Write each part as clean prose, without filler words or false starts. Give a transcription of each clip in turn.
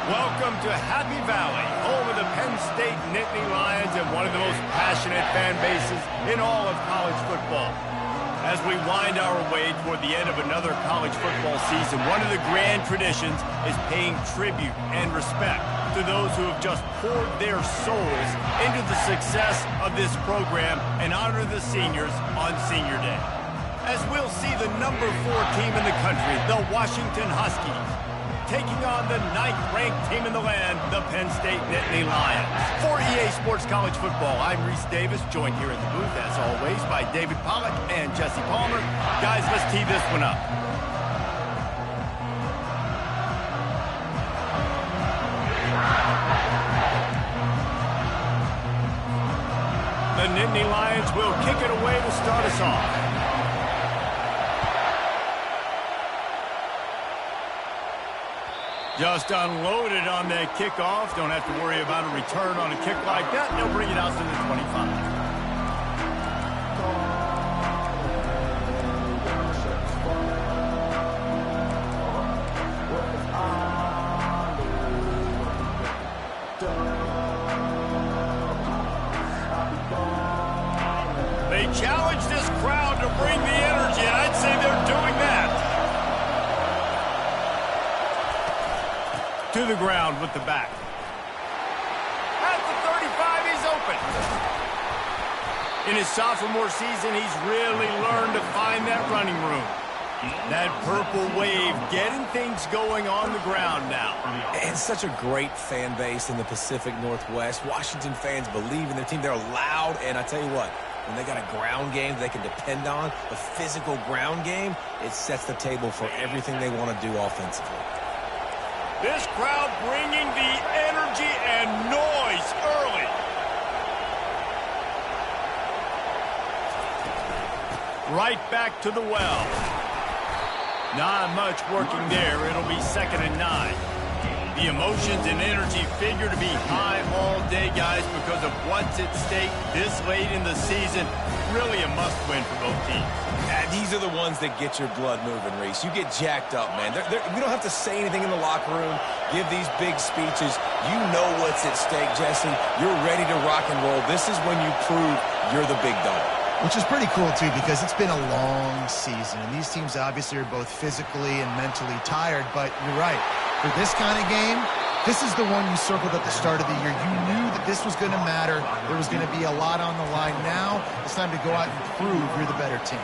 Welcome to Happy Valley, home of the Penn State Nittany Lions and one of the most passionate fan bases in all of college football. As we wind our way toward the end of another college football season, one of the grand traditions is paying tribute and respect to those who have just poured their souls into the success of this program and honor the seniors on Senior Day. As we'll see the number 4 team in the country, the Washington Huskies, taking on the 9th-ranked team in the land, the Penn State Nittany Lions. For EA Sports College Football, I'm Reese Davis, joined here in the booth, as always, by David Pollack and Jesse Palmer. Guys, let's tee this one up. The Nittany Lions will kick it away to start us off. Just unloaded on that kickoff. Don't have to worry about a return on a kick like that. They'll bring it out to the 25. They challenge this crowd to bring the energy, and I'd say they're doing that. To the ground with the back. At the 35, he's open. In his sophomore season, he's really learned to find that running room. That purple wave getting things going on the ground now. It's such a great fan base in the Pacific Northwest. Washington fans believe in their team. They're loud, and I tell you what, when they got a ground game they can depend on, a physical ground game, it sets the table for everything they want to do offensively. This crowd bringing the energy and noise early. Right back to the well. Not much working there. It'll be 2nd and 9. The emotions and energy figure to be high all day, guys, because of what's at stake this late in the season. Really a must-win for both teams. These are the ones that get your blood moving, Reese. You get jacked up, man. We don't have to say anything in the locker room, give these big speeches. You know what's at stake, Jesse. You're ready to rock and roll. This is when you prove you're the big dog. Which is pretty cool, too, because it's been a long season. And these teams obviously are both physically and mentally tired. But you're right. For this kind of game, this is the one you circled at the start of the year. You knew that this was going to matter. There was going to be a lot on the line. Now it's time to go out and prove you're the better team.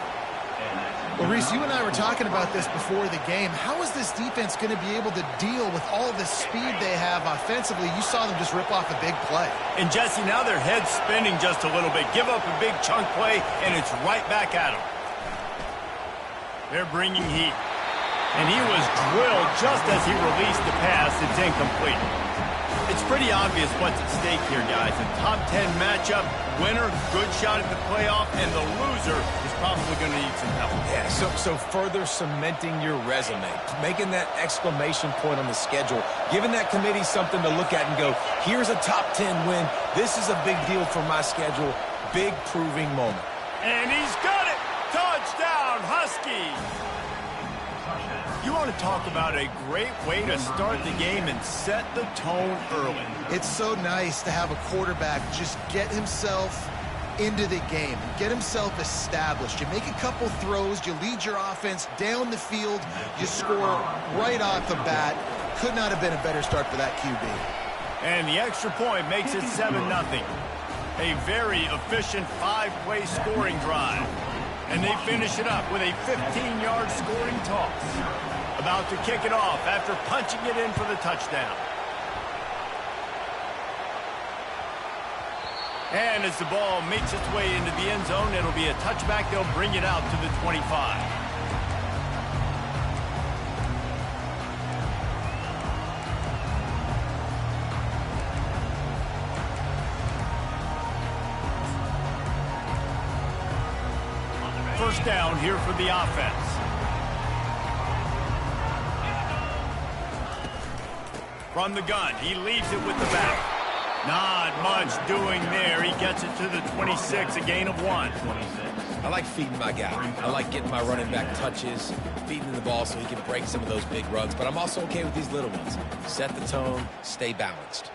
Well, Reese, you and I were talking about this before the game. How is this defense going to be able to deal with all the speed they have offensively? You saw them just rip off a big play. And, Jesse, now their head's spinning just a little bit. Give up a big chunk play, and it's right back at them. They're bringing heat. And he was drilled just as he released the pass. It's incomplete. It's pretty obvious what's at stake here, guys. A top 10 matchup, winner, good shot at the playoff, and the loser is probably going to need some help. Yeah, so further cementing your resume, making that exclamation point on the schedule, giving that committee something to look at and go, here's a top 10 win. This is a big deal for my schedule. Big proving moment. And he's got it! Touchdown, Huskies! You want to talk about a great way to start the game and set the tone early. It's so nice to have a quarterback just get himself into the game, get himself established. You make a couple throws, you lead your offense down the field, you score right off the bat. Could not have been a better start for that QB. And the extra point makes it 7-0. A very efficient 5-play scoring drive. And they finish it up with a 15-yard scoring toss. About to kick it off after punching it in for the touchdown. And as the ball makes its way into the end zone, it'll be a touchback. They'll bring it out to the 25. First down here for the offense. From the gun, he leaves it with the back. Not much doing there. He gets it to the 26, a gain of 1. I like feeding my guy. I like getting my running back touches, feeding him the ball so he can break some of those big runs, but I'm also okay with these little ones. Set the tone, stay balanced.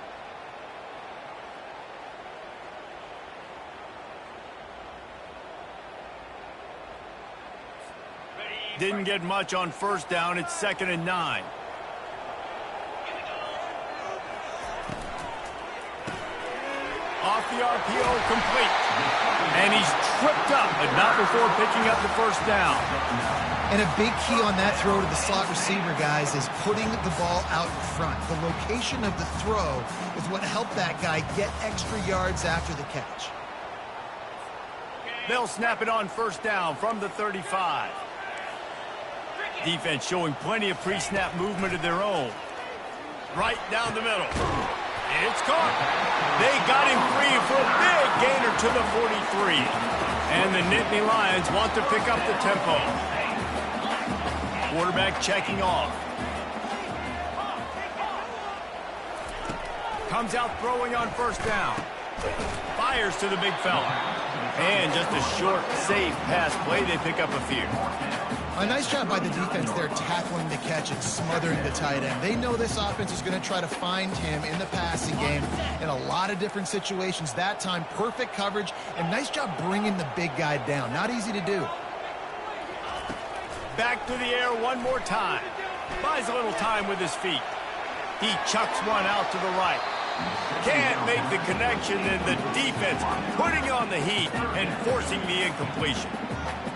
Didn't get much on first down. It's 2nd and 9. Off the RPO, complete. And he's tripped up, but not before picking up the first down. And a big key on that throw to the slot receiver, guys, is putting the ball out in front. The location of the throw is what helped that guy get extra yards after the catch. They'll snap it on first down from the 35. Defense showing plenty of pre-snap movement of their own. Right down the middle. It's caught. They got him free for a big gainer to the 43. And the Nittany Lions want to pick up the tempo. Quarterback checking off. Comes out throwing on first down. Fires to the big fella. And just a short, safe pass play. They pick up a few. A nice job by the defense there tackling the catch and smothering the tight end. They know this offense is going to try to find him in the passing game in a lot of different situations. That time, perfect coverage, and nice job bringing the big guy down. Not easy to do. Back to the air one more time. Buys a little time with his feet. He chucks one out to the right. Can't make the connection, and the defense putting on the heat and forcing the incompletion.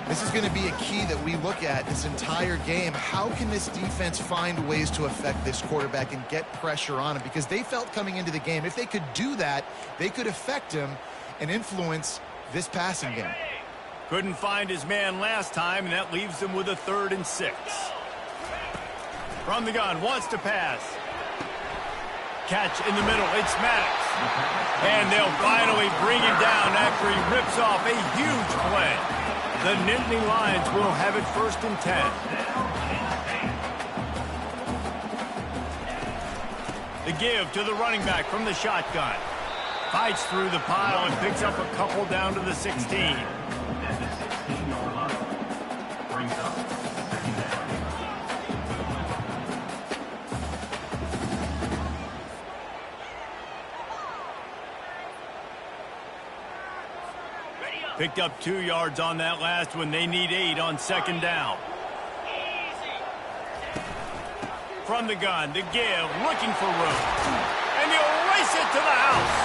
This is going to be a key that we look at this entire game. How can this defense find ways to affect this quarterback and get pressure on him? Because they felt coming into the game, if they could do that, they could affect him and influence this passing game. Couldn't find his man last time, and that leaves them with a 3rd and 6. From the gun, wants to pass. Catch in the middle, it's Maddox. And they'll finally bring him down after he rips off a huge play. The Nittany Lions will have it 1st and 10. The give to the running back from the shotgun. Fights through the pile and picks up a couple down to the 16. Picked up 2 yards on that last one. They need 8 on 2nd down. From the gun, the give, looking for room. And he'll race it to the house.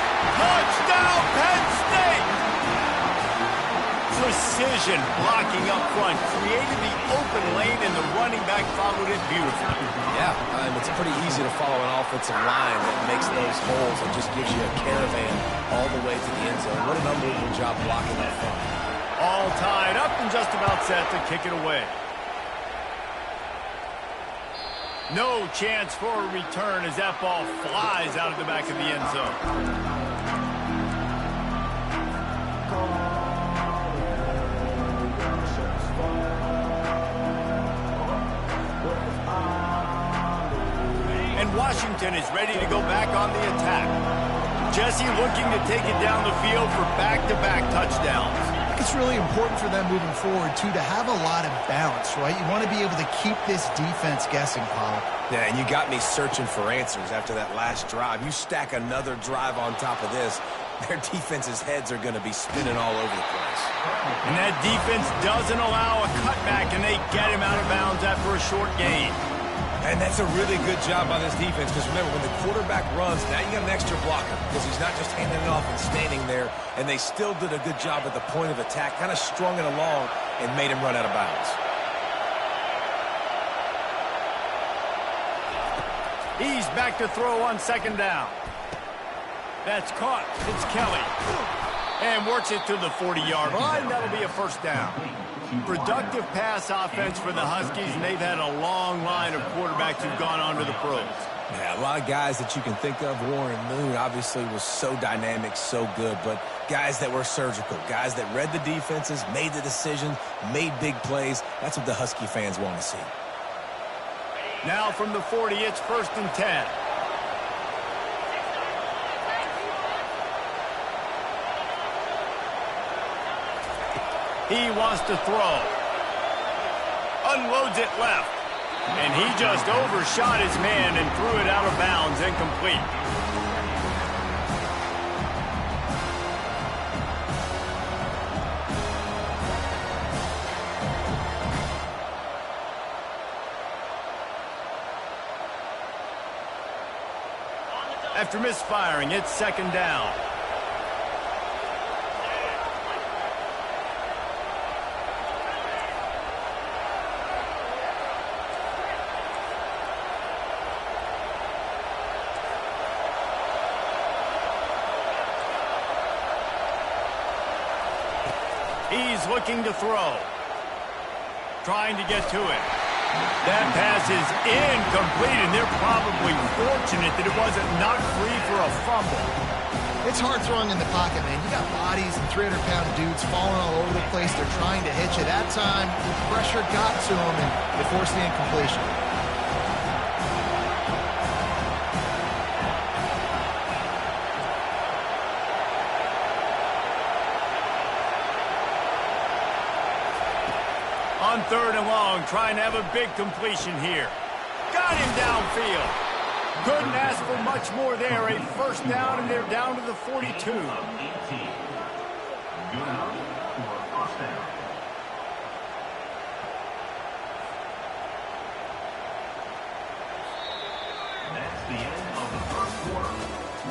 Touchdown, Penn State! Precision blocking up front. Created the open lane, and the running back followed it beautifully. Yeah, it's pretty easy to follow an offensive line that makes those holes and just gives you a caravan all the way to the end zone. What an unbelievable job blocking up front. All tied up and just about set to kick it away. No chance for a return as that ball flies out of the back of the end zone. And Washington is ready to go back on the attack. Jesse looking to take it down the field for back-to-back touchdowns. It's really important for them moving forward, too, to have a lot of balance, right? You want to be able to keep this defense guessing, Paul. Yeah, and you got me searching for answers after that last drive. You stack another drive on top of this, their defense's heads are going to be spinning all over the place. And that defense doesn't allow a cutback, and they get him out of bounds after a short gain. And that's a really good job by this defense, because remember, when the quarterback runs, now you got an extra blocker, because he's not just handing it off and standing there, and they still did a good job at the point of attack, kind of strung it along and made him run out of bounds. He's back to throw on 2nd down. That's caught. It's Kelly. And works it to the 40-yard line. That'll be a 1st down. Productive pass offense for the Huskies, and they've had a long line of quarterbacks who've gone on to the pros. Yeah, a lot of guys that you can think of. Warren Moon obviously was so dynamic, so good, but guys that were surgical, guys that read the defenses, made the decisions, made big plays. That's what the Husky fans want to see. Now from the 40, it's 1st and 10. He wants to throw. unloads it left. And he just overshot his man and threw it out of bounds, incomplete. After misfiring, it's second down. He's looking to throw. Trying to get to it. That pass is incomplete, and they're probably fortunate that it wasn't knocked free for a fumble. It's hard throwing in the pocket, man. You got bodies and 300-pound dudes falling all over the place. They're trying to hit you. That time, the pressure got to them, and they forced the incompletion. On third and long, trying to have a big completion here. Got him downfield. Couldn't ask for much more there. A first down, and they're down to the 42. Good enough for a first down. That's the end of the first quarter,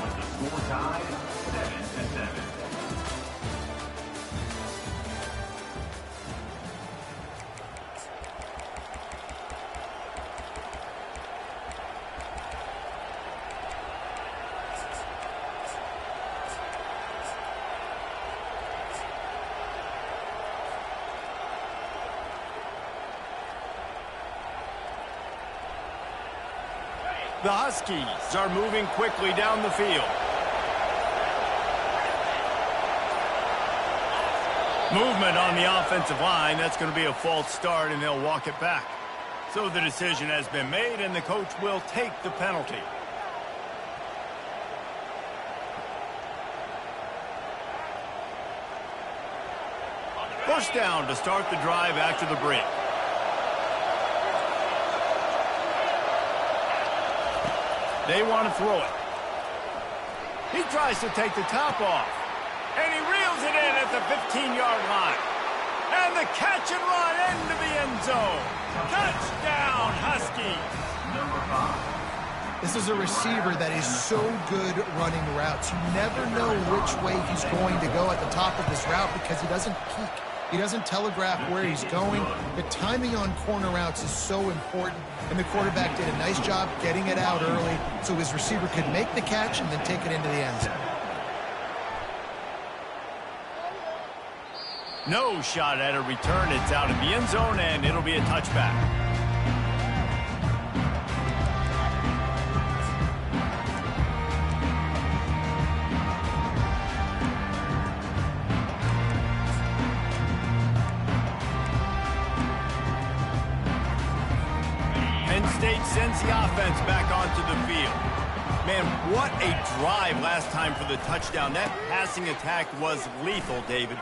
with the score tied 7-7. The Huskies are moving quickly down the field. Movement on the offensive line. That's going to be a false start, and they'll walk it back. So the decision has been made, and the coach will take the penalty. First down to start the drive after the break. They want to throw it. He tries to take the top off. And he reels it in at the 15-yard line. And the catch and run into the end zone. Touchdown, Huskies. This is a receiver that is so good running routes. You never know which way he's going to go at the top of this route because he doesn't peek. He doesn't telegraph where he's going. The timing on corner routes is so important, and the quarterback did a nice job getting it out early so his receiver could make the catch and then take it into the end zone. No shot at a return. It's out in the end zone, and it'll be a touchback. State sends the offense back onto the field. Man, what a drive last time for the touchdown. That passing attack was lethal, David.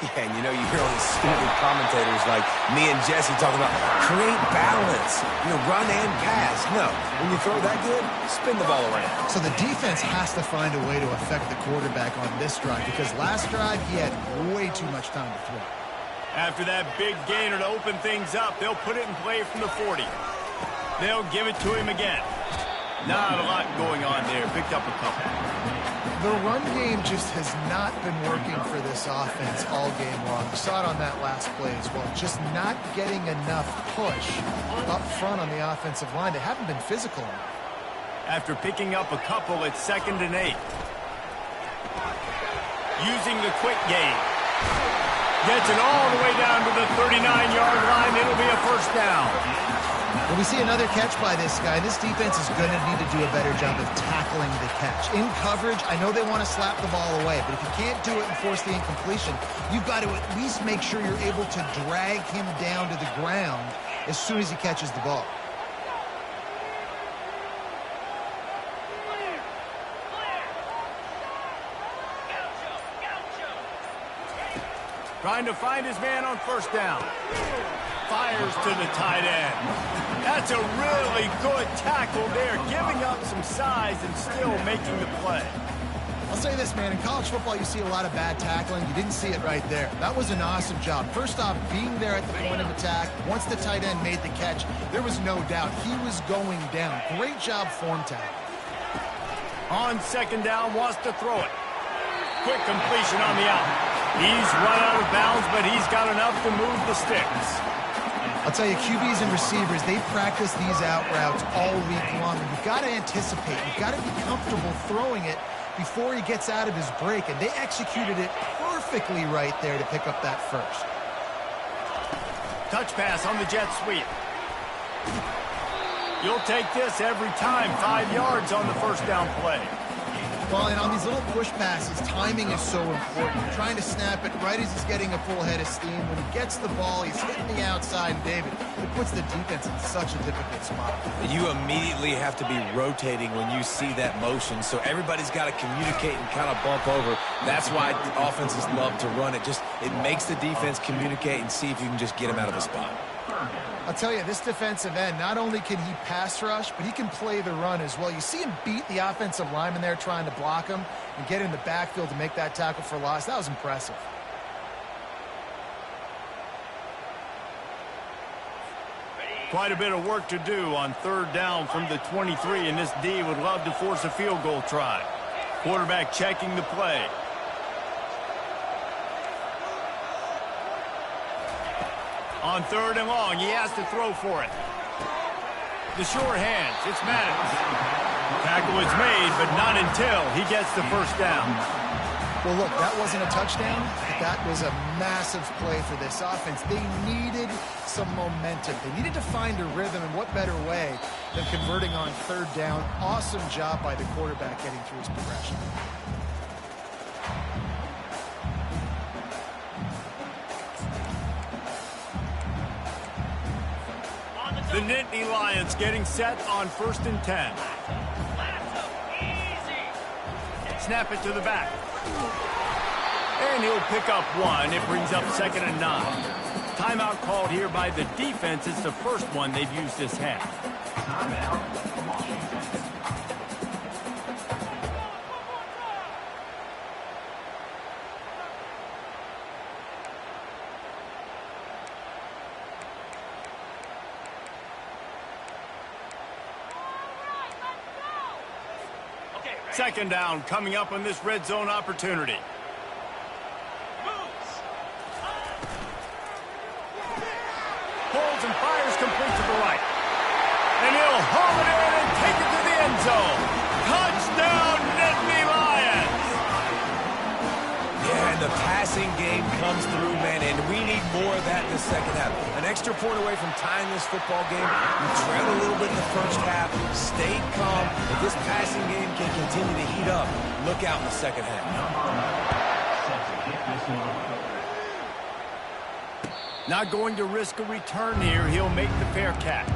Yeah, and you know, you hear all these stupid commentators like me and Jesse talking about create balance, run and pass. No, when you throw that good, spin the ball around. So the defense has to find a way to affect the quarterback on this drive because last drive he had way too much time to throw. After that big gainer to open things up, they'll put it in play from the 40. They'll give it to him again. Not a lot going on there. Picked up a couple. The run game just has not been working for this offense all game long. You saw it on that last play as well. Just not getting enough push up front on the offensive line. They haven't been physical enough. After picking up a couple, it's 2nd and 8. Using the quick game. Gets it all the way down to the 39-yard line. It'll be a first down. When we see another catch by this guy, this defense is going to need to do a better job of tackling the catch. In coverage, I know they want to slap the ball away, but if you can't do it and force the incompletion, you've got to at least make sure you're able to drag him down to the ground as soon as he catches the ball. Trying to find his man on first down. fires to the tight end. That's a really good tackle there, giving up some size and still making the play. I'll say this, man. In college football, you see a lot of bad tackling. You didn't see it right there. That was an awesome job. First off, being there at the point of attack. Once the tight end made the catch, there was no doubt he was going down. Great job form tackle. On second down, wants to throw it. Quick completion on the out. He's run out of bounds, but he's got enough to move the sticks. I'll tell you, QBs and receivers, they practice these out routes all week long. And you've got to anticipate. You've got to be comfortable throwing it before he gets out of his break. And they executed it perfectly right there to pick up that first. Touch pass on the jet sweep. You'll take this every time. 5 yards on the first down play. Well, and on these little push passes, timing is so important. You're trying to snap it right as he's getting a full head of steam. When he gets the ball, he's hitting the outside, and David, it puts the defense in such a difficult spot. You immediately have to be rotating when you see that motion, so everybody's got to communicate and kind of bump over. That's why offenses love to run it. It makes the defense communicate and see if you can just get him out of the spot. I'll tell you, this defensive end, not only can he pass rush, but he can play the run as well. You see him beat the offensive lineman there trying to block him and get in the backfield to make that tackle for loss. That was impressive. Quite a bit of work to do on third down from the 23, and this D would love to force a field goal try. Quarterback checking the play. On third and long, he has to throw for it. The short hands, it's Maddox. Tackle is made, but not until he gets the first down. Well, look, that wasn't a touchdown, but that was a massive play for this offense. They needed some momentum. They needed to find a rhythm, and what better way than converting on third down. Awesome job by the quarterback getting through his progression. The Nittany Lions getting set on 1st and 10. Snap it to the back. And he'll pick up one. It brings up 2nd and 9. Timeout called here by the defense. It's the first one they've used this half. Timeout, Washington. Second down coming up on this red zone opportunity. Pulls and fires complete to the right. And he'll haul it in and take it to the end zone. Touchdown, Nittany Lions! Yeah, and the passing game comes through, man, and we need more of that in the second half. An extra point away from tying this football game. We trailed a little bit in the first half, stayed calm. If this passing game can continue to heat up, look out in the second half. Not going to risk a return here. He'll make the fair catch.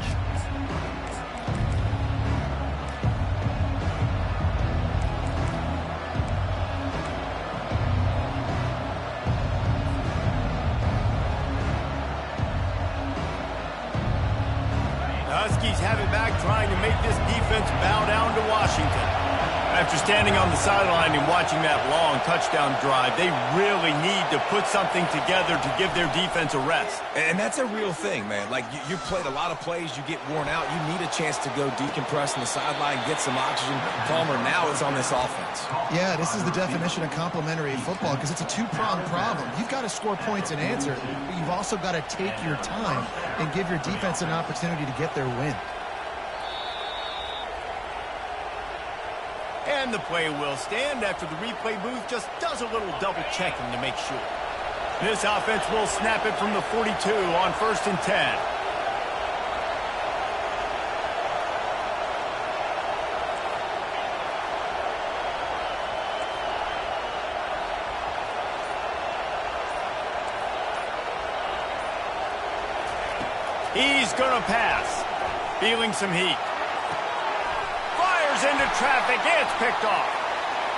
Huskies have it back, trying to make this defense bow down to Washington. After standing on the sideline and watching that long touchdown drive, they really need to put something together to give their defense a rest. And that's a real thing, man. Like, you played a lot of plays, you get worn out, you need a chance to go decompress on the sideline, get some oxygen. Palmer, now it's on this offense. Yeah, this is the definition of complementary football because it's a two-pronged problem. You've got to score points and answer, but you've also got to take your time and give your defense an opportunity to get their win. And the play will stand after the replay booth just does a little double checking to make sure. This offense will snap it from the 42 on 1st and 10. He's gonna pass. Feeling some heat. Into traffic, it's picked off.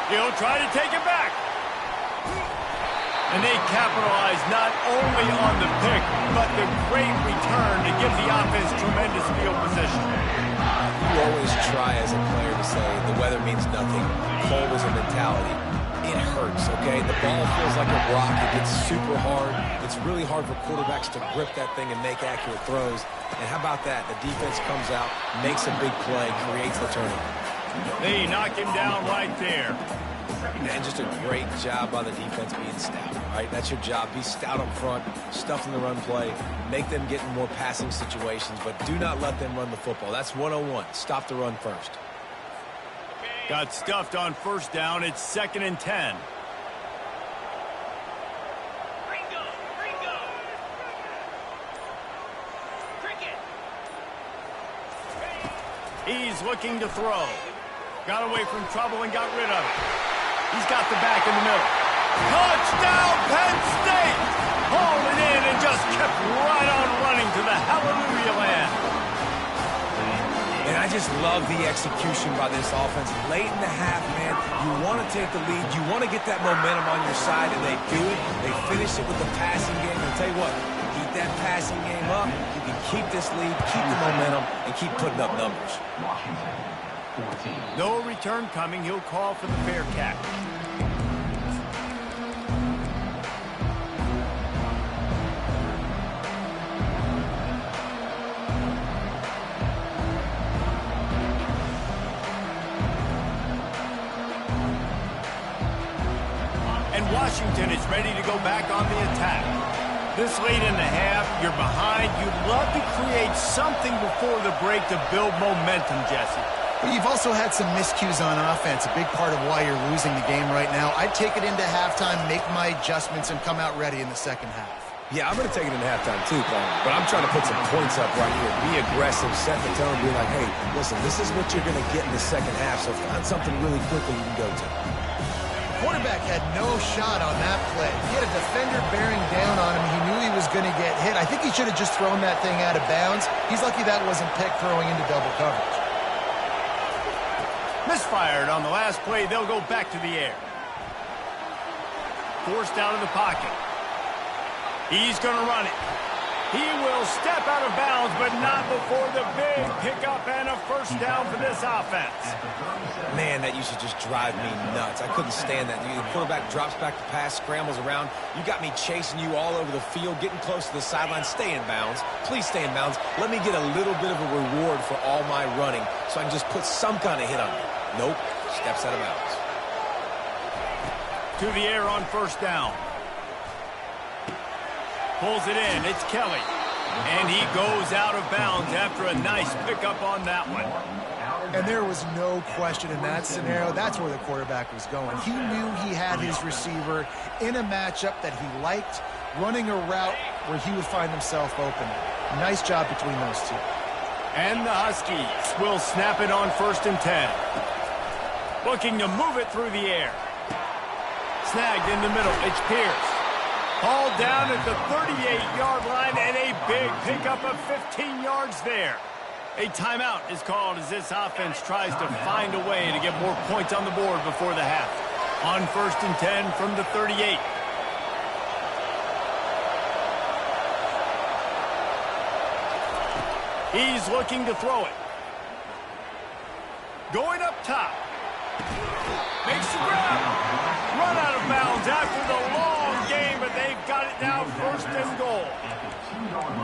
He'll try to take it back. And they capitalized not only on the pick, but the great return to give the offense tremendous field position. You always try as a player to say the weather means nothing. Cold is a mentality. It hurts, okay? The ball feels like a rock. It gets super hard. It's really hard for quarterbacks to grip that thing and make accurate throws. And how about that? The defense comes out, makes a big play, creates the turnover. They knock him down right there. And just a great job by the defense being stout, right? That's your job. Be stout up front, stuff in the run play, make them get in more passing situations, but do not let them run the football. That's 101. Stop the run first. Got stuffed on first down. It's 2nd and 10. He's looking to throw. Got away from trouble and got rid of it. He's got the back in the middle. Touchdown, Penn State! Hauled it in and just kept right on running to the hallelujah land. And I just love the execution by this offense. Late in the half, man, you want to take the lead. You want to get that momentum on your side, and they do it. They finish it with the passing game. And I'll tell you what, keep that passing game up. You can keep this lead, keep the momentum, and keep putting up numbers. No return coming. He'll call for the fair catch. And Washington is ready to go back on the attack. This late in the half, you're behind. You'd love to create something before the break to build momentum, Jesse. But you've also had some miscues on offense, a big part of why you're losing the game right now. I'd take it into halftime, make my adjustments, and come out ready in the second half. Yeah, I'm going to take it into halftime too, Paul. But I'm trying to put some points up right here. Be aggressive, set the tone, be like, hey, listen, this is what you're going to get in the second half, so find something really quickly you can go to. Quarterback had no shot on that play. He had a defender bearing down on him. He knew he was going to get hit. I think he should have just thrown that thing out of bounds. He's lucky that wasn't picked throwing into double coverage. Misfired on the last play. They'll go back to the air. Forced out of the pocket. He's going to run it. He will step out of bounds, but not before the big pickup and a first down for this offense. Man, that used to just drive me nuts. I couldn't stand that. The quarterback drops back to pass, scrambles around. You got me chasing you all over the field, getting close to the sideline. Stay in bounds. Please stay in bounds. Let me get a little bit of a reward for all my running so I can just put some kind of hit on you. Nope. Steps out of bounds. To the air on first down. Pulls it in. It's Kelly. And he goes out of bounds after a nice pickup on that one. And there was no question in that scenario. That's where the quarterback was going. He knew he had his receiver in a matchup that he liked, running a route where he would find himself open. Nice job between those two. And the Huskies will snap it on 1st and 10. Looking to move it through the air. Snagged in the middle. It's Pierce. Hauled down at the 38-yard line, and a big pickup of 15 yards there. A timeout is called as this offense tries to find a way to get more points on the board before the half. On 1st and 10 from the 38. He's looking to throw it. Going up top. Makes the grab. Run out of bounds after the long game, but they've got it now 1st and goal.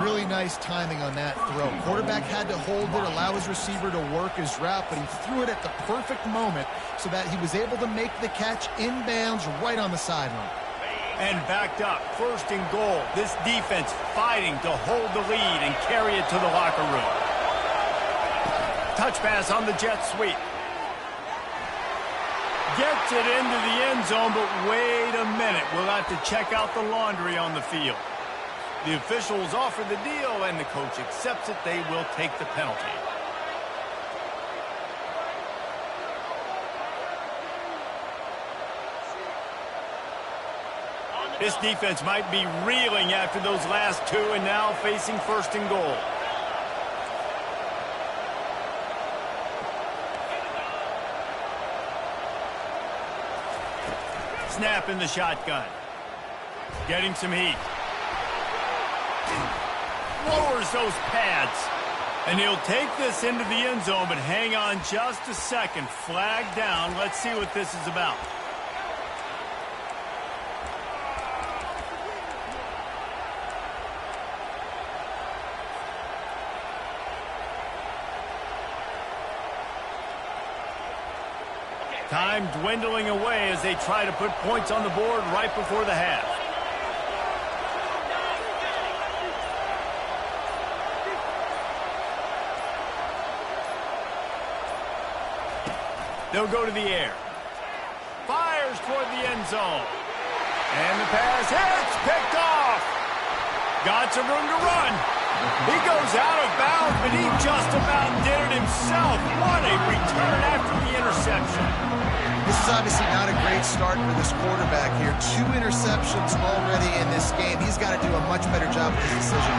Really nice timing on that throw. Quarterback had to hold it, allow his receiver to work his route, but he threw it at the perfect moment so that he was able to make the catch inbounds right on the sideline. And backed up, 1st and goal. This defense fighting to hold the lead and carry it to the locker room. Touch pass on the jet sweep. Gets it into the end zone, but wait a minute. We'll have to check out the laundry on the field. The officials offer the deal, and the coach accepts it. They will take the penalty. This defense might be reeling after those last two and now facing 1st and goal. Snap in the shotgun. Getting some heat. Lowers those pads. And he'll take this into the end zone, but hang on just a second. Flag down. Let's see what this is about. Time dwindling away as they try to put points on the board right before the half. They'll go to the air. Fires toward the end zone. And the pass hits, picked off. Got some room to run. He goes out of bounds, but he just about did it himself. What a return after the interception. This is obviously not a great start for this quarterback here. 2 interceptions already in this game. He's got to do a much better job with his decision.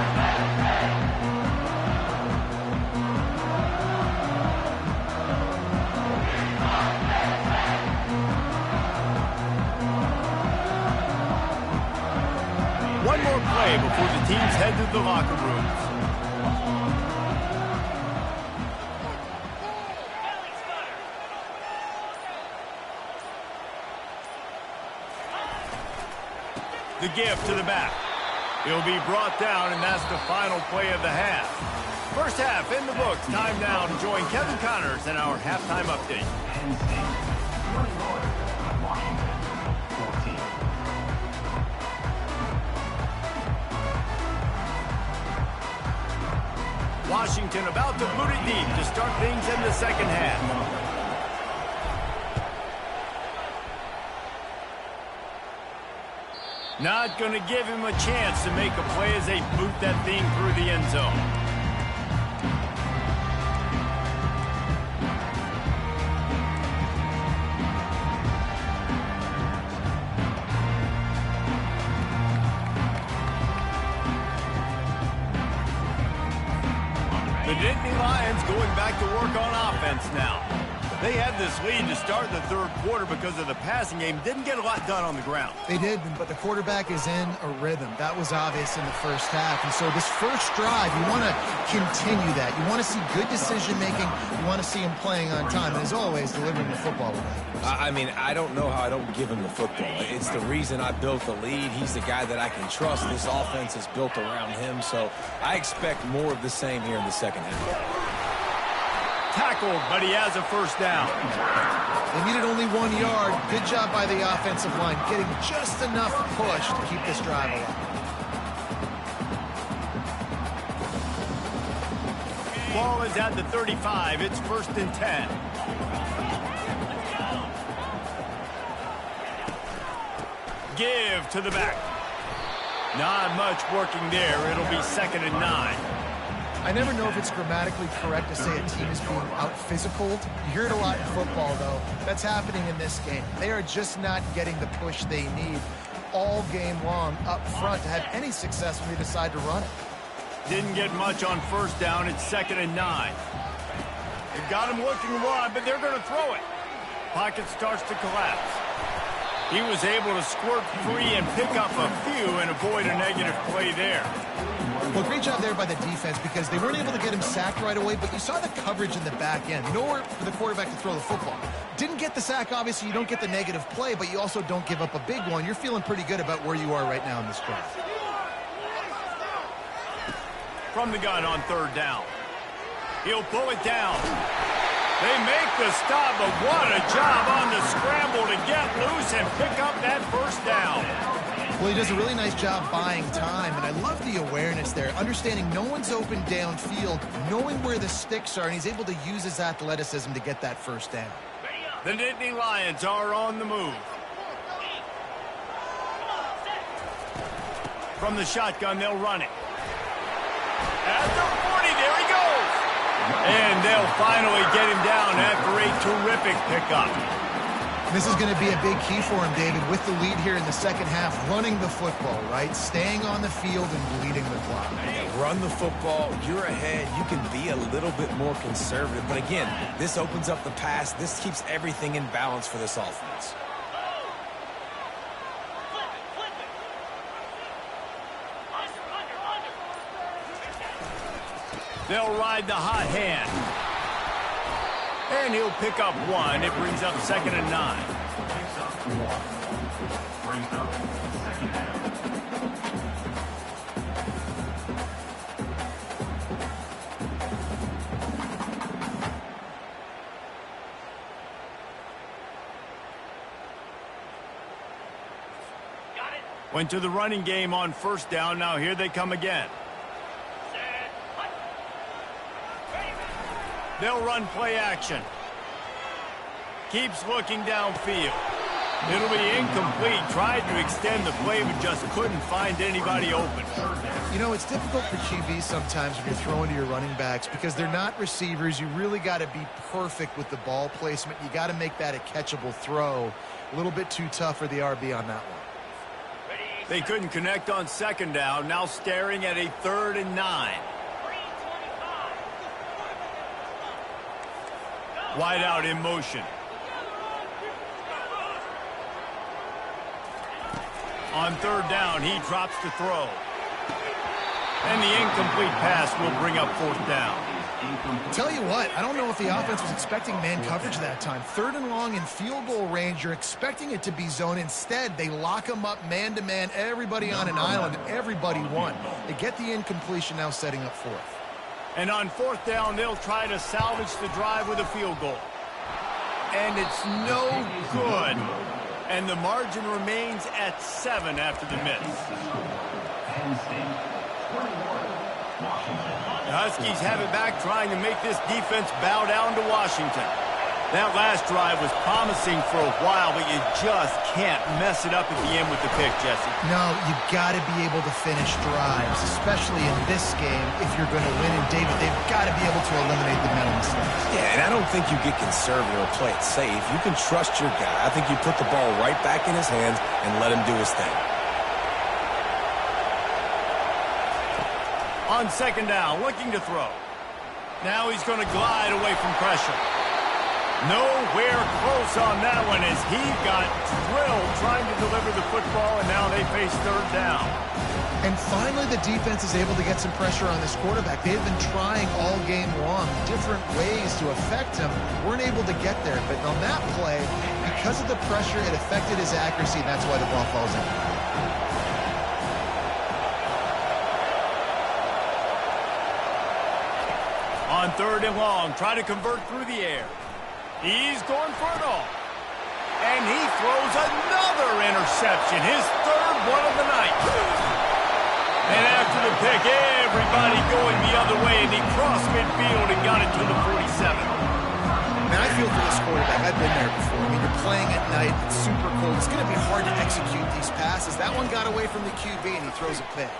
One more play before the teams head to the locker rooms. The give to the back. He'll be brought down, and that's the final play of the half. First half in the books. Time now to join Kevin Connors in our halftime update. Penn State, 21, Washington, 14. Washington about to boot it deep to start things in the second half. Not going to give him a chance to make a play as they boot that thing through the end zone. The Nittany Lions going back to work on offense now. They had this lead to start the third quarter because of the passing game. Didn't get a lot done on the ground. They did, but the quarterback is in a rhythm. That was obvious in the first half. And so this first drive, you want to continue that. You want to see good decision-making. You want to see him playing on time. And as always, delivering the football away. I mean, I don't know how I don't give him the football. It's the reason I built the lead. He's the guy that I can trust. This offense is built around him. So I expect more of the same here in the second half. Tackled, but he has a first down. They needed only 1 yard. Good job by the offensive line, getting just enough push to keep this drive alive. Ball is at the 35. It's 1st and 10. Give to the back. Not much working there. It'll be 2nd and 9. I never know if it's grammatically correct to say a team is being out-physicaled. You hear it a lot in football, though. That's happening in this game. They are just not getting the push they need all game long up front to have any success when they decide to run it. Didn't get much on first down. It's 2nd and 9. They've got him looking to run, but they're going to throw it. Pocket starts to collapse. He was able to squirt free and pick up a few and avoid a negative play there. Well, great job there by the defense because they weren't able to get him sacked right away, but you saw the coverage in the back end. Nowhere for the quarterback to throw the football. Didn't get the sack, obviously. You don't get the negative play, but you also don't give up a big one. You're feeling pretty good about where you are right now in this drive. From the gun on 3rd down. He'll pull it down. They make the stop, but what a job on the scramble to get loose and pick up that first down. Well, he does a really nice job buying time, and I love the awareness there, understanding no one's open downfield, knowing where the sticks are, and he's able to use his athleticism to get that first down. The Nittany Lions are on the move. From the shotgun, they'll run it. At the 40, there he goes. And they'll finally get him down after a terrific pickup. This is going to be a big key for him, David, with the lead here in the second half, running the football, right? Staying on the field and bleeding the clock. Yeah, run the football. You're ahead. You can be a little bit more conservative. But again, this opens up the pass. This keeps everything in balance for this offense. They'll ride the hot hand. And he'll pick up 1. It brings up 2nd and 9. Picks up 1. Brings up 2nd down. Went to the running game on 1st down. Now here they come again. They'll run play action. Keeps looking downfield. It'll be incomplete. Tried to extend the play, but just couldn't find anybody open. You know, it's difficult for QB sometimes when you're throwing to your running backs because they're not receivers. You really got to be perfect with the ball placement. You got to make that a catchable throw. A little bit too tough for the RB on that one. They couldn't connect on 2nd down. Now staring at a 3rd and 9. Wide out in motion. On 3rd down, he drops to throw. And the incomplete pass will bring up 4th down. Tell you what, I don't know if the offense was expecting man coverage that time. 3rd and long in field goal range, you're expecting it to be zone. Instead, they lock them up man-to-man, everybody on an island, and everybody won. They get the incompletion, now setting up 4th. And on 4th down, they'll try to salvage the drive with a field goal. And it's no good. And the margin remains at 7 after the miss. The Huskies have it back, trying to make this defense bow down to Washington. That last drive was promising for a while, but you just can't mess it up at the end with the pick, Jesse. No, you got to be able to finish drives, especially in this game. If you're going to win, and David, they've got to be able to eliminate the mental mistakes. Yeah, and I don't think you get conservative or play it safe. You can trust your guy. I think you put the ball right back in his hands and let him do his thing. On 2nd down, looking to throw. Now he's going to glide away from pressure. Nowhere close on that one as he got drilled trying to deliver the football, and now they face 3rd down. And finally, the defense is able to get some pressure on this quarterback. They've been trying all game long, different ways to affect him. Weren't able to get there, but on that play, because of the pressure, it affected his accuracy, and that's why the ball falls in. On 3rd and long, try to convert through the air. He's going for it all. And he throws another interception, his 3rd one of the night. And after the pick, everybody going the other way, and he crossed midfield and got it to the 47. Man, I feel for this quarterback. I've been there before. I mean, you're playing at night. It's super cold. It's going to be hard to execute these passes. That one got away from the QB, and he throws a pick.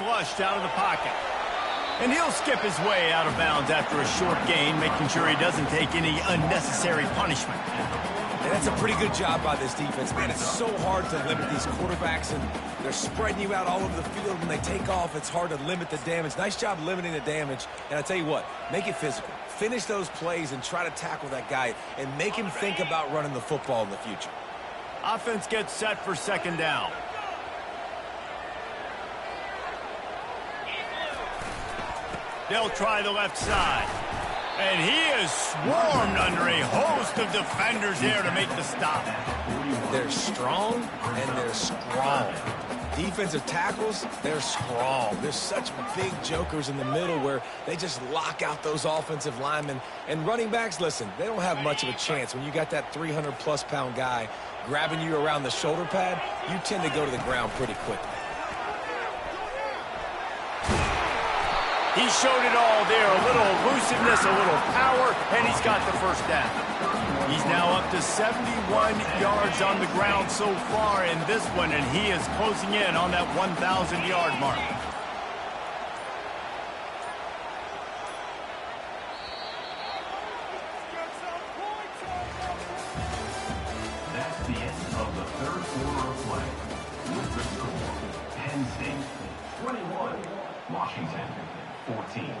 Flushed out of the pocket. And he'll skip his way out of bounds after a short gain, making sure he doesn't take any unnecessary punishment. And that's a pretty good job by this defense, man. It's so hard to limit these quarterbacks, and they're spreading you out all over the field. When they take off, it's hard to limit the damage. Nice job limiting the damage. And I tell you what, make it physical. Finish those plays and try to tackle that guy and make him think about running the football in the future. Offense gets set for 2nd down. They'll try the left side. And he is swarmed under a host of defenders there to make the stop. They're strong and they're strong. Defensive tackles, they're strong. There's such big jokers in the middle where they just lock out those offensive linemen. And running backs, listen, they don't have much of a chance. When you got that 300-plus pound guy grabbing you around the shoulder pad, you tend to go to the ground pretty quickly. He showed it all there, a little elusiveness, a little power, and he's got the 1st down. He's now up to 71 yards on the ground so far in this one, and he is closing in on that 1,000-yard mark. That's the end of the 3rd quarter of play. With the score, Penn State 21, Washington 14.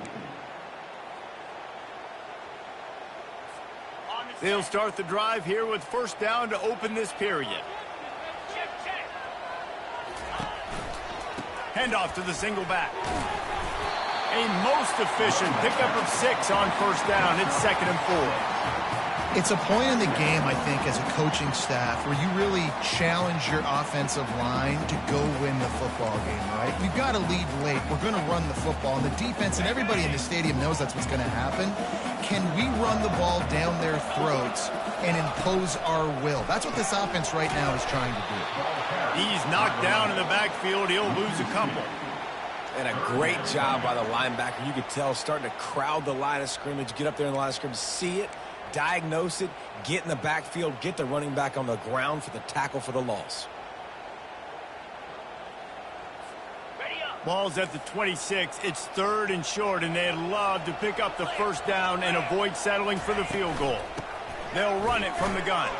They'll start the drive here with 1st down to open this period. Handoff to the single back. A most efficient pickup of 6 on first down. It's 2nd and 4. It's a point in the game, I think, as a coaching staff where you really challenge your offensive line to go win the football game, right? We've got to lead late. We're going to run the football. And the defense and everybody in the stadium knows that's what's going to happen. Can we run the ball down their throats and impose our will? That's what this offense right now is trying to do. He's knocked down in the backfield. He'll lose a couple. And a great job by the linebacker. You could tell starting to crowd the line of scrimmage, get up there in the line of scrimmage, see it, diagnose it, get in the backfield, get the running back on the ground for the tackle for the loss. Ball's at the 26. It's 3rd and short, and they'd love to pick up the first down and avoid settling for the field goal. They'll run it from the gun.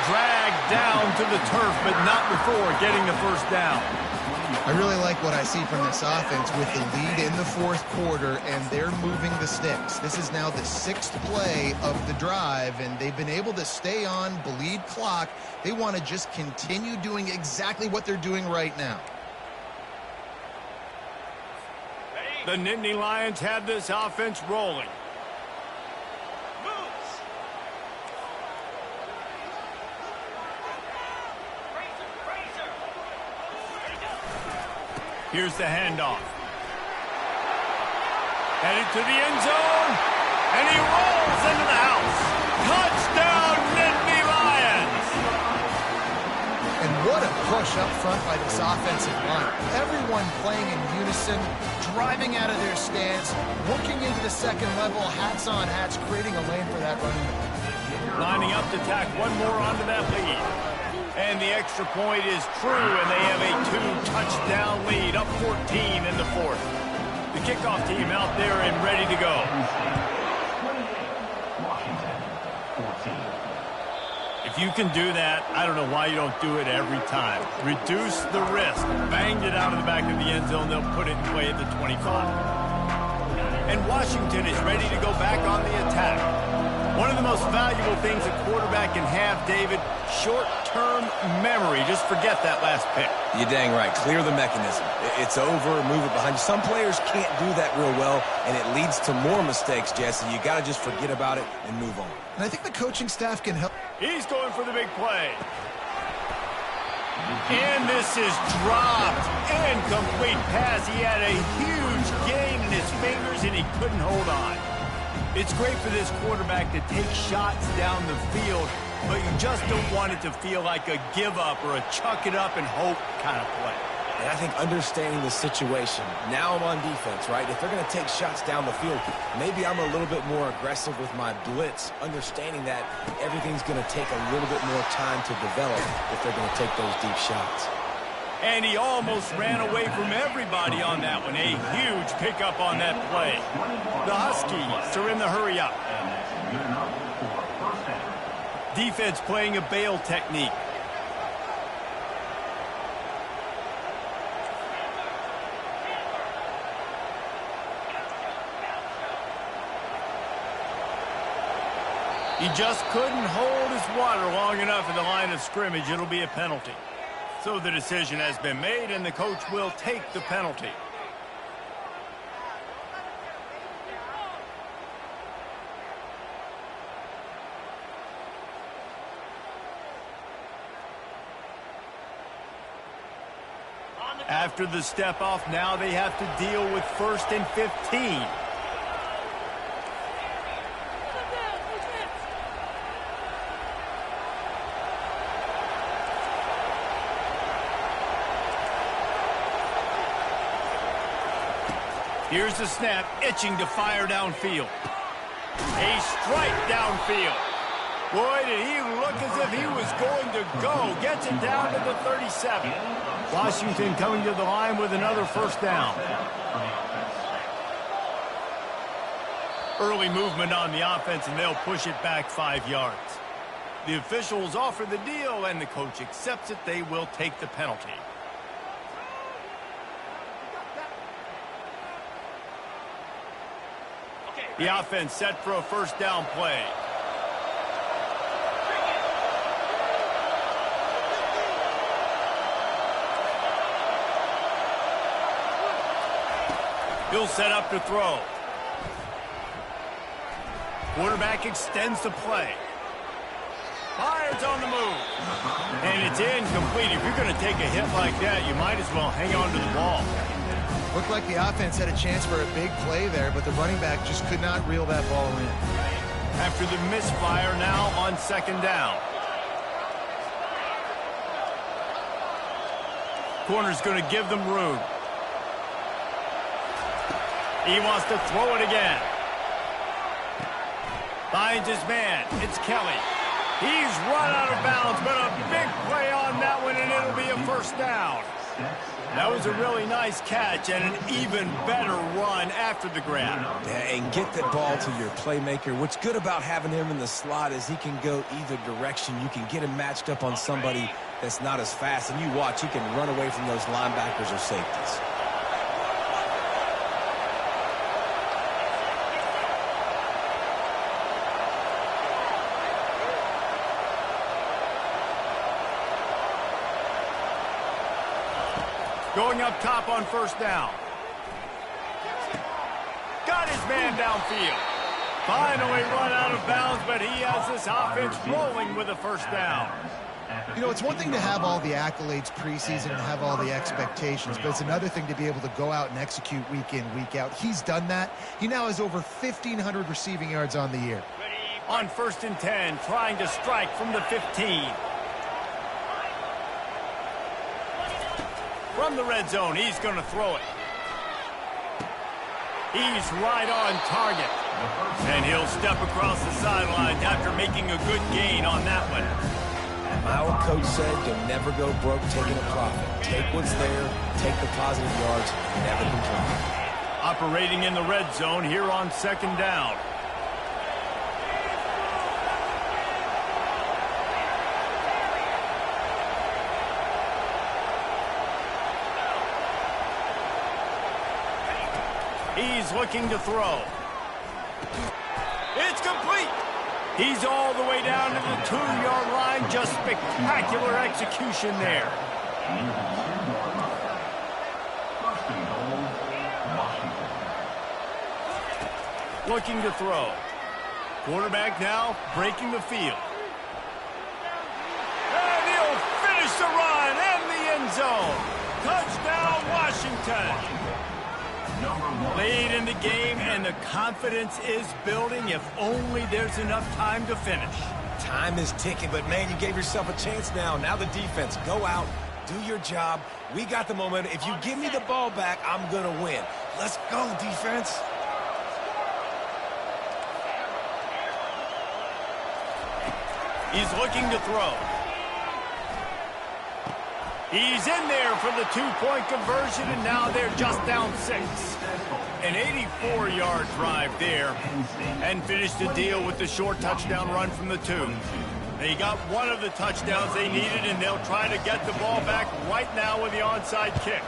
Dragged down to the turf, but not before getting the first down. I really like what I see from this offense with the lead in the 4th quarter, and they're moving the sticks. This is now the 6th play of the drive, and they've been able to stay on, bleed clock. They want to just continue doing exactly what they're doing right now. The Nittany Lions have this offense rolling. Here's the handoff. Headed to the end zone, and he rolls into the house. Touchdown, Nittany Lions! And what a push up front by this offensive line. Everyone playing in unison, driving out of their stance, working into the second level, hats on hats, creating a lane for that running back. Lining up to tack one more onto that lead. And the extra point is true, and they have a 2-touchdown lead, up 14 in the 4th. The kickoff team out there and ready to go. If you can do that, I don't know why you don't do it every time. Reduce the risk. Banged it out of the back of the end zone. They'll put it in play at the 25. And Washington is ready to go back on the attack. One of the most valuable things a quarterback can have, David, short-term memory. Just forget that last pick. You're dang right. Clear the mechanism. It's over, move it behind you. Some players can't do that real well, and it leads to more mistakes, Jesse. You got to just forget about it and move on. And I think the coaching staff can help. He's going for the big play. And this is dropped. Incomplete pass. He had a huge gain in his fingers, and he couldn't hold on. It's great for this quarterback to take shots down the field, but you just don't want it to feel like a give-up or a chuck-it-up and hope kind of play. And I think understanding the situation, now I'm on defense, right? If they're going to take shots down the field, maybe I'm a little bit more aggressive with my blitz, understanding that everything's going to take a little bit more time to develop if they're going to take those deep shots. And he almost ran away from everybody on that one. A huge pickup on that play. The Huskies are in the hurry up. Defense playing a bail technique. He just couldn't hold his water long enough in the line of scrimmage. It'll be a penalty. So the decision has been made, and the coach will take the penalty. After the step off, now they have to deal with 1st and 15. Here's the snap, itching to fire downfield. A strike downfield. Boy, did he look as if he was going to go. Gets it down to the 37. Washington coming to the line with another first down. Early movement on the offense, and they'll push it back 5 yards. The officials offer the deal, and the coach accepts it. They will take the penalty. The offense set for a first down play. He'll set up to throw. Quarterback extends the play. Fires on the move. And it's incomplete. If you're going to take a hit like that, you might as well hang on to the ball. Looked like the offense had a chance for a big play there, but the running back just could not reel that ball in. After the misfire, now on second down. Corner's going to give them room. He wants to throw it again. Finds his man. It's Kelly. He's run out of bounds, but a big play on that one, and it'll be a first down. That was a really nice catch and an even better run after the grab. Yeah, and get that ball to your playmaker. What's good about having him in the slot is he can go either direction. You can get him matched up on somebody that's not as fast, and you watch, he can run away from those linebackers or safeties. Going up top on first down. Got his man downfield. Finally run out of bounds, but he has this offense rolling with a first down. You know, it's one thing to have all the accolades preseason and have all the expectations, but it's another thing to be able to go out and execute week in, week out. He's done that. He now has over 1,500 receiving yards on the year. On 1st and 10, trying to strike from the 15. From the red zone, he's going to throw it. He's right on target. And he'll step across the sidelines after making a good gain on that one. My old coach said you'll never go broke taking a profit. Take what's there, take the positive yards, never complain. Operating in the red zone here on second down. He's looking to throw. It's complete. He's all the way down to the 2-yard line. Just spectacular execution there. Looking to throw. Quarterback now breaking the field. And he'll finish the run and the end zone. Touchdown, Washington. Late in the game, and the confidence is building. If only there's enough time to finish. Time is ticking, but, man, you gave yourself a chance now. Now the defense, go out, do your job. We got the momentum. If you give me the ball back, I'm going to win. Let's go, defense. He's looking to throw. He's in there for the 2-point conversion, and now they're just down 6. An 84-yard drive there, and finished the deal with the short touchdown run from the 2. They got one of the touchdowns they needed, and they'll try to get the ball back right now with the onside kick.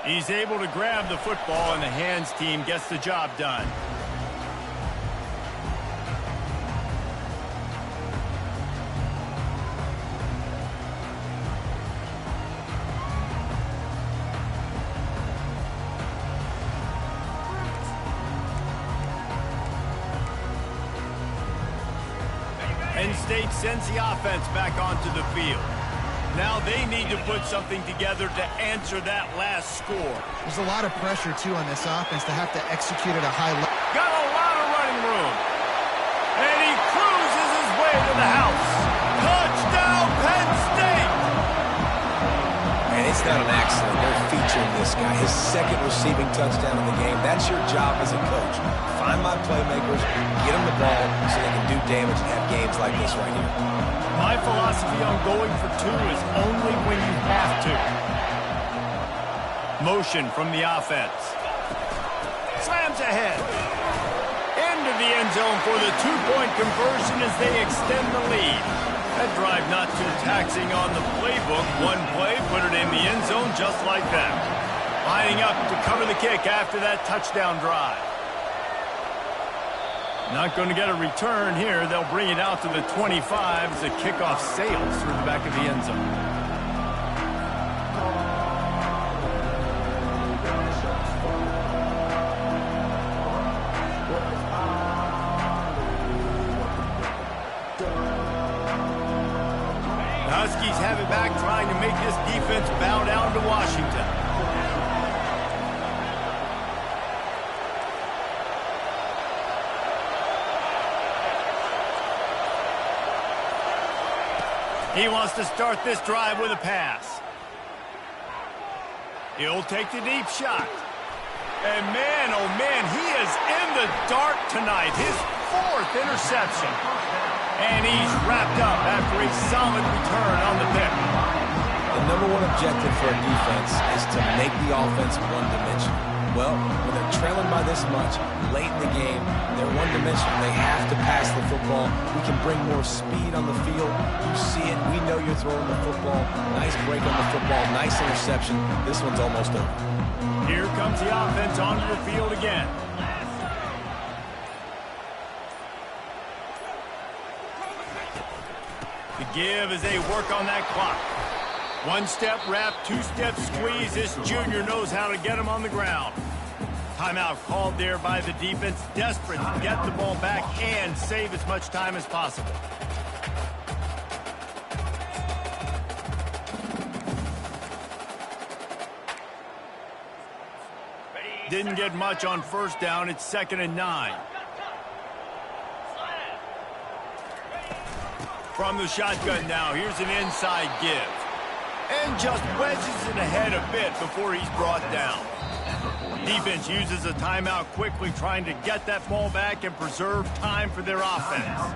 He's able to grab the football, and the hands team gets the job done. Penn State sends the offense back onto the field. Now they need to put something together to answer that last score. There's a lot of pressure, too, on this offense to have to execute at a high level. Got a lot of running room. And he cruises his way to the house. Touchdown, Penn State! And it's not an accident. They're featuring this guy. His second receiving touchdown in the game. That's your job as a coach. Find my playmakers, get them the ball so they can do damage and have games like this right here. My philosophy on going for 2 is only when you have to. Motion from the offense. Slams ahead. Into the end zone for the 2-point conversion as they extend the lead. That drive not too taxing on the playbook. One play, put it in the end zone just like that. Lining up to cover the kick after that touchdown drive. Not going to get a return here. They'll bring it out to the 25 as the kickoff sails through the back of the end zone. Huskies have it back, trying to make this defense bow down to Washington. He wants to start this drive with a pass. He'll take the deep shot. And man, oh man, he is in the dark tonight. His 4th interception. And he's wrapped up after a solid return on the pick. The number one objective for a defense is to make the offense one-dimensional. Well, when they're trailing by this much, late in the game, they're one-dimensional. They have to pass the football. We can bring more speed on the field. You see it. We know you're throwing the football. Nice break on the football. Nice interception. This one's almost over. Here comes the offense onto the field again. The give as they work on that clock. 1-step wrap, 2-step squeeze. This junior knows how to get him on the ground. Timeout called there by the defense, desperate to get the ball back and save as much time as possible. Didn't get much on first down. It's 2nd and 9. From the shotgun now, here's an inside give. And just wedges it ahead a bit before he's brought down. Defense uses a timeout quickly, trying to get that ball back and preserve time for their offense.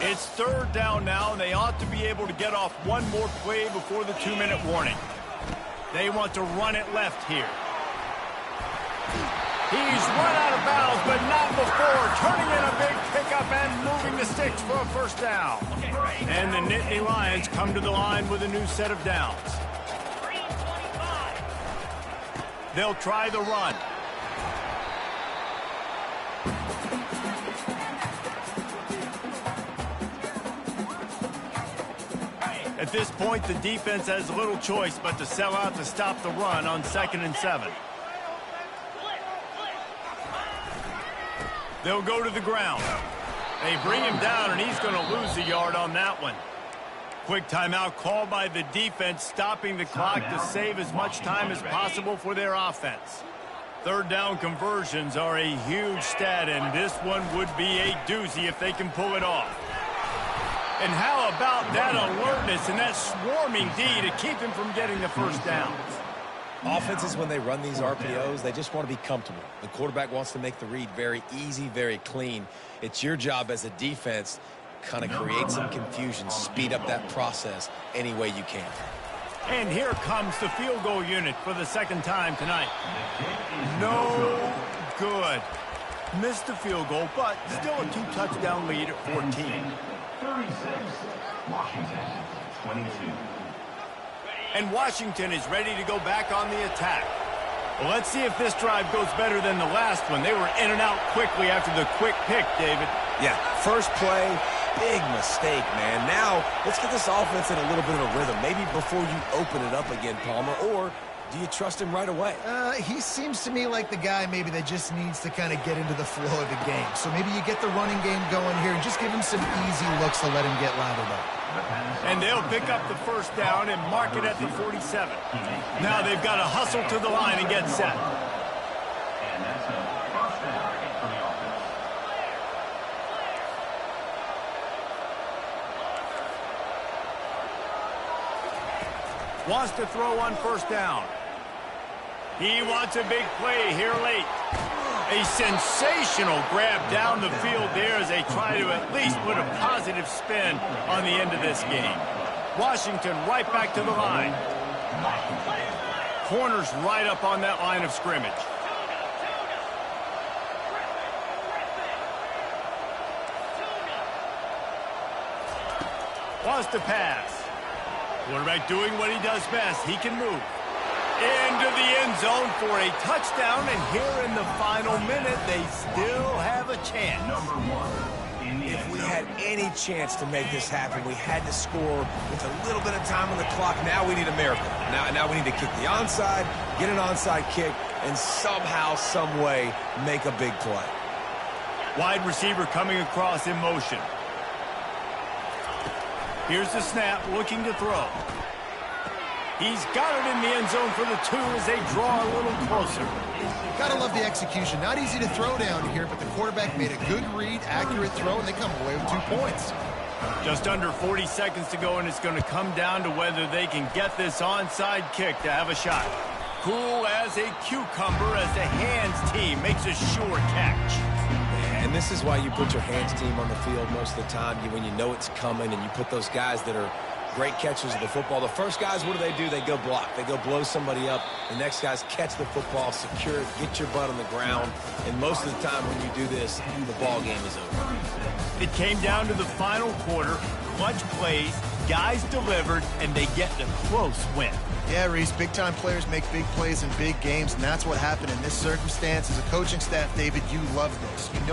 It's 3rd down now, and they ought to be able to get off one more play before the 2-minute warning. They want to run it left here. He's run out of bounds, but not before. Turning in a big pickup and moving the sticks for a 1st down. And the Nittany Lions come to the line with a new set of downs. They'll try the run. At this point, the defense has little choice but to sell out to stop the run on 2nd and 7. They'll go to the ground. They bring him down, and he's going to lose a yard on that one. Quick timeout called by the defense, stopping the clock to save as much time as possible for their offense. 3rd down conversions are a huge stat, and this one would be a doozy if they can pull it off. And how about that alertness and that swarming D to keep him from getting the 1st down? Offenses, when they run these RPOs, they just want to be comfortable. The quarterback wants to make the read very easy, very clean. It's your job as a defense kind of create some confusion, speed up that process any way you can. And here comes the field goal unit for the 2nd time tonight. No good. Missed the field goal, but still a 2-touchdown lead at 14. 36, Washington, 22. And Washington is ready to go back on the attack. Well, let's see if this drive goes better than the last one. They were in and out quickly after the quick pick, David. Yeah, first play, big mistake, man. Now, let's get this offense in a little bit of a rhythm. Maybe before you open it up again, Palmer, or do you trust him right away? He seems to me like the guy maybe that just needs to kind of get into the flow of the game. So maybe you get the running game going here and just give him some easy looks to let him get lathered up. And they'll pick up the 1st down and mark it at the 47. Now they've got to hustle to the line and get set. And that's a 1st down for the offense. Wants to throw on 1st down. He wants a big play here late. A sensational grab down the field there as they try to at least put a positive spin on the end of this game. Washington right back to the line. Corners right up on that line of scrimmage. Wants to pass. Quarterback doing what he does best. He can move. Into the end zone for a touchdown, and here in the final minute, they still have a chance. Number 1 in the If end we zone. had any chance to make this happen, we had to score with a little bit of time on the clock. Now we need a miracle. Now we need to kick the onside, get an onside kick, and somehow, some way, make a big play. Wide receiver coming across in motion. Here's the snap, looking to throw. He's got it in the end zone for the 2 as they draw a little closer. Gotta love the execution. Not easy to throw down here, but the quarterback made a good read, accurate throw, and they come away with 2 points. Just under 40 seconds to go, and it's going to come down to whether they can get this onside kick to have a shot. Cool as a cucumber as the hands team makes a sure catch. And this is why you put your hands team on the field most of the time, when you know it's coming, and you put those guys that are great catchers of the football. The first guys, what do? They go block. They go blow somebody up. The next guys catch the football, secure it, get your butt on the ground. And most of the time when you do this, the ball game is over. It came down to the final quarter. Clutch plays, guys delivered, and they get the close win. Yeah, Reese, big-time players make big plays in big games, and that's what happened in this circumstance. As a coaching staff, David, you love this. You know